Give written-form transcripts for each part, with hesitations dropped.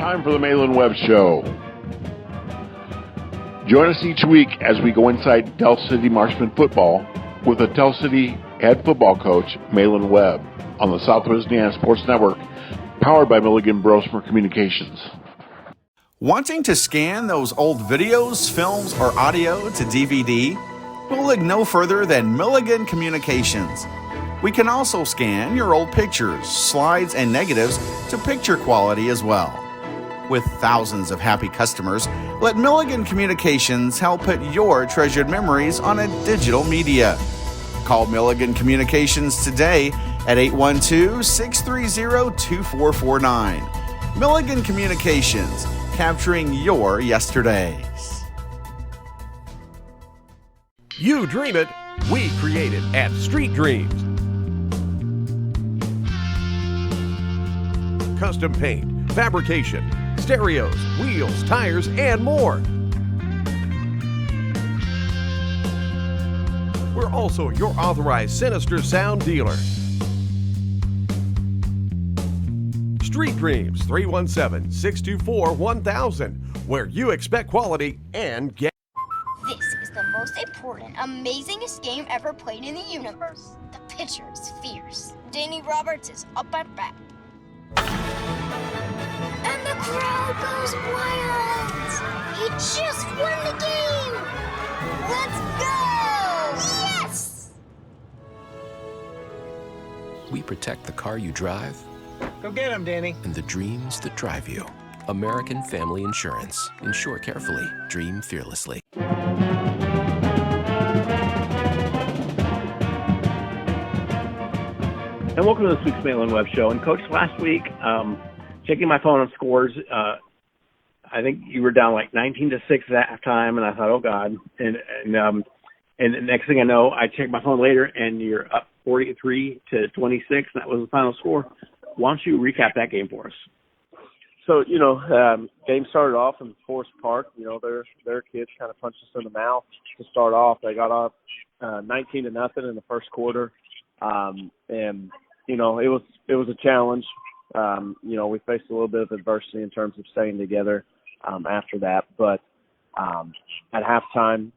time for the Malin Webb Show. Join us each week as we go inside Del City Marshman football with the Del City head football coach, Malin Webb, on the Southwest Indiana Sports Network, powered by Milligan Brosmer Communications. Wanting to scan those old videos, films, or audio to DVD? We'll look no further than Milligan Communications. We can also scan your old pictures, slides, and negatives to picture quality as well. With thousands of happy customers, let Milligan Communications help put your treasured memories on a digital media. Call Milligan Communications today at 812-630-2449. Milligan Communications, capturing your yesterdays. You dream it, we create it at Street Dreams. Custom paint, fabrication, stereos, wheels, tires, and more. We're also your authorized Sinister Sound dealer. Street Dreams, 317-624-1000, where you expect quality and get. This is the most important, amazingest game ever played in the universe. The pitcher is fierce. Danny Roberts is up at bat. And the crowd goes wild! He just won the game! Let's go! Yes! We protect the car you drive. Go get him, Danny. And the dreams that drive you. American Family Insurance. Insure carefully. Dream fearlessly. And welcome to this week's Malin Webb Show. And Coach, last week, checking my phone on scores, I think you were down like 19-6 at halftime, and I thought, oh God. And the next thing I know, I checked my phone later, and you're up 43-26, and that was the final score. Why don't you recap that game for us? So, game started off in Forest Park. Their kids kind of punched us in the mouth to start off. They got off 19-0 in the first quarter, and it was a challenge. We faced a little bit of adversity in terms of staying together after that. But at halftime,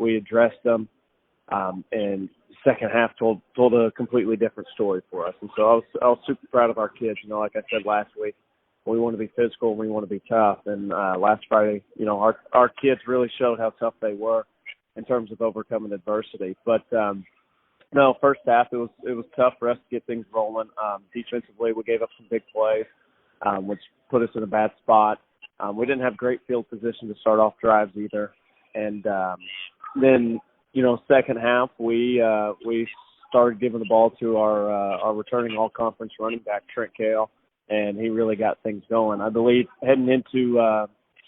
we addressed them, and second half told a completely different story for us. And so I was super proud of our kids. Like I said last week, we want to be physical and we want to be tough. And last Friday, our kids really showed how tough they were in terms of overcoming adversity. But no, first half it was tough for us to get things rolling. Defensively, we gave up some big plays, which put us in a bad spot. We didn't have great field position to start off drives either. And then, second half we started giving the ball to our returning all-conference running back, Trent Kale, and he really got things going. I believe heading into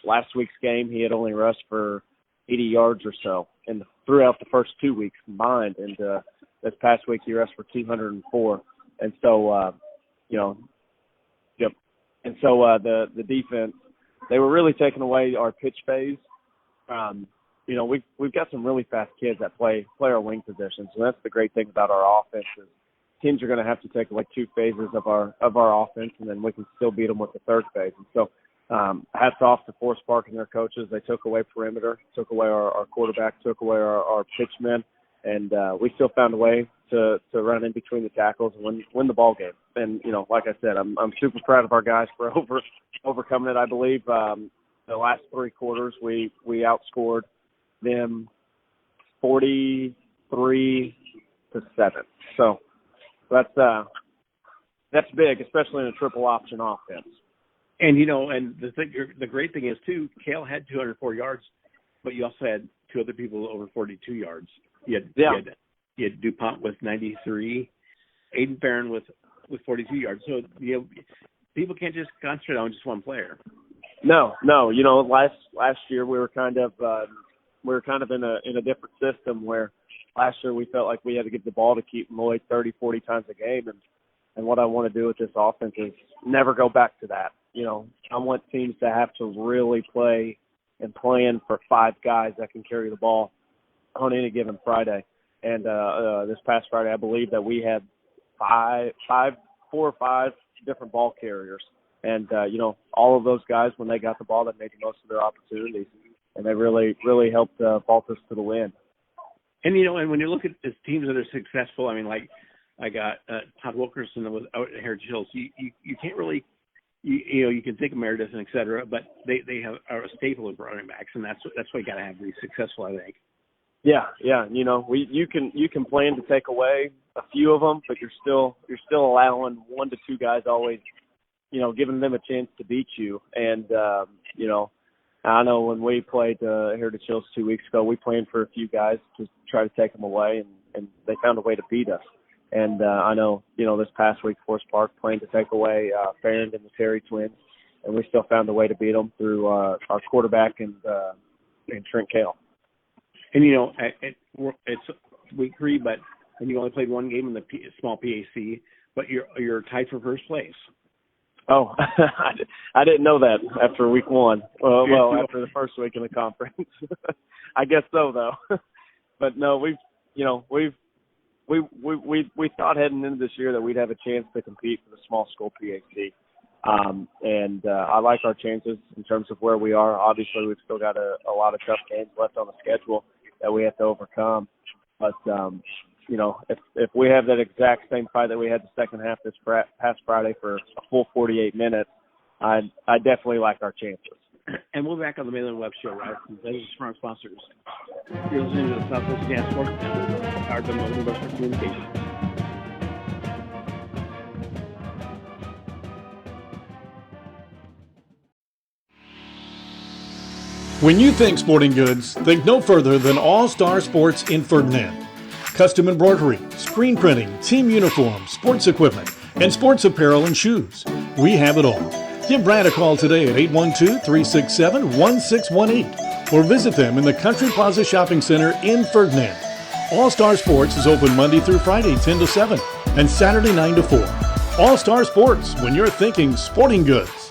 last week's game, he had only rushed for 80 yards or so, and throughout the first 2 weeks combined. And this past week he rushed for 204. And so, yep. And so the defense, they were really taking away our pitch phase. We've got some really fast kids that play our wing positions, and that's the great thing about our offense is teams are going to have to take like two phases of our offense, and then we can still beat them with the third phase. And so hats off to Forest Park and their coaches. They took away perimeter, took away our quarterback, took away our pitchmen, and we still found a way to run in between the tackles and win the ball game. And, like I said, I'm super proud of our guys for overcoming it. I believe the last three quarters we outscored them 43-7. So that's big, especially in a triple option offense. And and the great thing is too, Kale had 204 yards, but you also had two other people over 42 yards. You had DuPont with 93, Aiden Barron with 42 yards. So people can't just concentrate on just one player. No. Last year we were kind of in a different system where last year we felt like we had to give the ball to Keaton Lloyd 30, 40 times a game. And what I want to do with this offense is never go back to that. I want teams to have to really play and plan for five guys that can carry the ball on any given Friday. And this past Friday, I believe that we had four or five different ball carriers And, all of those guys, when they got the ball, they made the most of their opportunities. And they really, really helped vault us to the win. And, and when you look at the teams that are successful, I mean, like I got Todd Wilkerson that was out at Heritage Hills. You can't really, you can think of Meredith and et cetera, but they are a staple of running backs, and that's why you got to have to be successful, I think. Yeah. You can plan to take away a few of them, but you're still allowing 1 to 2 guys always, giving them a chance to beat you. And I know when we played Heritage Hills 2 weeks ago, we planned for a few guys to try to take them away, and they found a way to beat us. And I know, this past week, Forest Park planned to take away Farron and the Terry twins, and we still found a way to beat them through our quarterback and Trent Kale. And, it's week 3, and you only played one game in the small PAC, but you're tied for first place. Oh, I didn't know that after week 1. Well, after the first week in the conference. I guess so, though. But no, we thought heading into this year that we'd have a chance to compete for the small school PAC. And I like our chances in terms of where we are. Obviously, we've still got a lot of tough games left on the schedule that we have to overcome. But, if we have that exact same fight that we had the second half this past Friday for a full 48 minutes, I definitely like our chances. And we'll be back on the Malin Webb Show, right? This is from our sponsors. You're listening to the Southwest Indiana Sports Network, powered by Malin Webb Communications. When you think sporting goods, think no further than All Star Sports in Ferdinand. Custom embroidery, screen printing, team uniforms, sports equipment, and sports apparel and shoes. We have it all. Give Brad a call today at 812-367-1618 or visit them in the Country Plaza Shopping Center in Ferdinand. All Star Sports is open Monday through Friday 10 to 7 and Saturday 9 to 4. All Star Sports, when you're thinking sporting goods.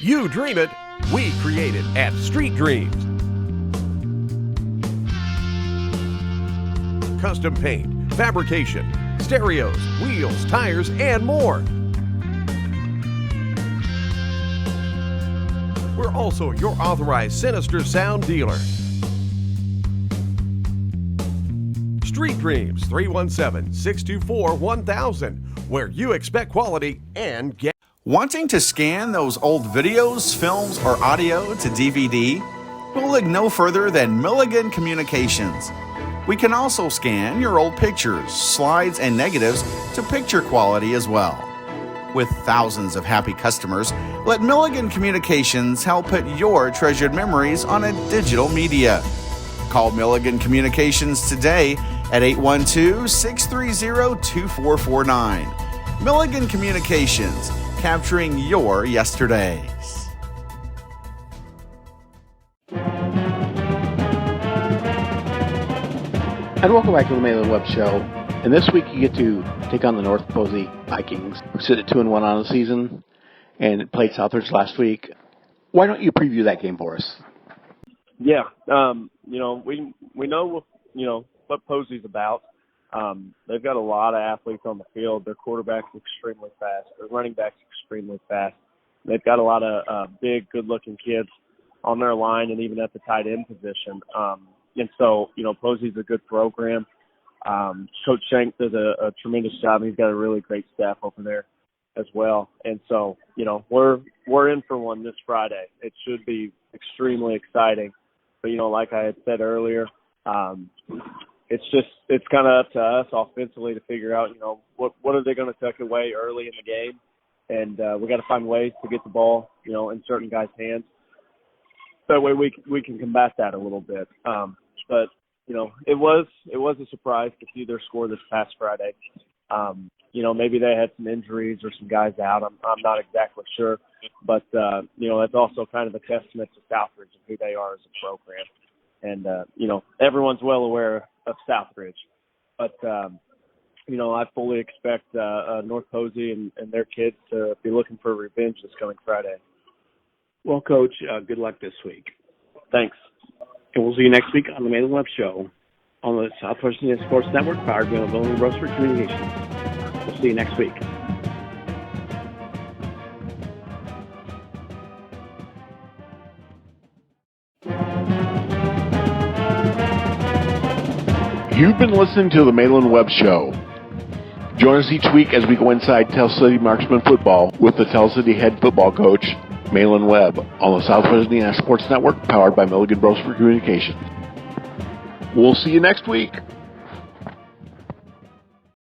You dream it, we create it at Street Dreams. Custom paint, fabrication, stereos, wheels, tires, and more. We're also your authorized Sinister Sound dealer. Street Dreams, 317-624-1000, where you expect quality and get. Wanting to scan those old videos, films, or audio to DVD? We'll look no further than Milligan Communications. We can also scan your old pictures, slides, and negatives to picture quality as well. With thousands of happy customers, let Milligan Communications help put your treasured memories on a digital media. Call Milligan Communications today at 812-630-2449. Milligan Communications, capturing your yesterdays. And welcome back to the Malin Webb Show. And this week you get to take on the North Posey Vikings, who sit at 2-1 on the season and played Southridge last week. Why don't you preview that game for us? Yeah, we know what Posey's about. They've got a lot of athletes on the field. Their quarterback's extremely fast. Their running back's extremely fast. They've got a lot of big, good-looking kids on their line and even at the tight end position. And so, Posey's a good program. Coach Shank does a tremendous job. He's got a really great staff over there as well. And so, we're in for one this Friday. It should be extremely exciting. But, like I had said earlier, it's kind of up to us offensively to figure out, what are they going to tuck away early in the game. And we got to find ways to get the ball, in certain guys' hands. That way we can combat that a little bit. But it was a surprise to see their score this past Friday. Maybe they had some injuries or some guys out. I'm not exactly sure, but that's also kind of a testament to Southridge and who they are as a program. And everyone's well aware of Southridge, but I fully expect North Posey and their kids to be looking for revenge this coming Friday. Well, Coach, good luck this week. Thanks. And we'll see you next week on the Malin Webb Show on the Southwest Indiana Sports Network, powered by Malin Webb Communications. We'll see you next week. You've been listening to the Malin Webb Show. Join us each week as we go inside Tell City Marksman football with the Tell City head football coach, Malin Webb, on the Southwest Indiana Sports Network, powered by Milligan Brosper Communications. We'll see you next week.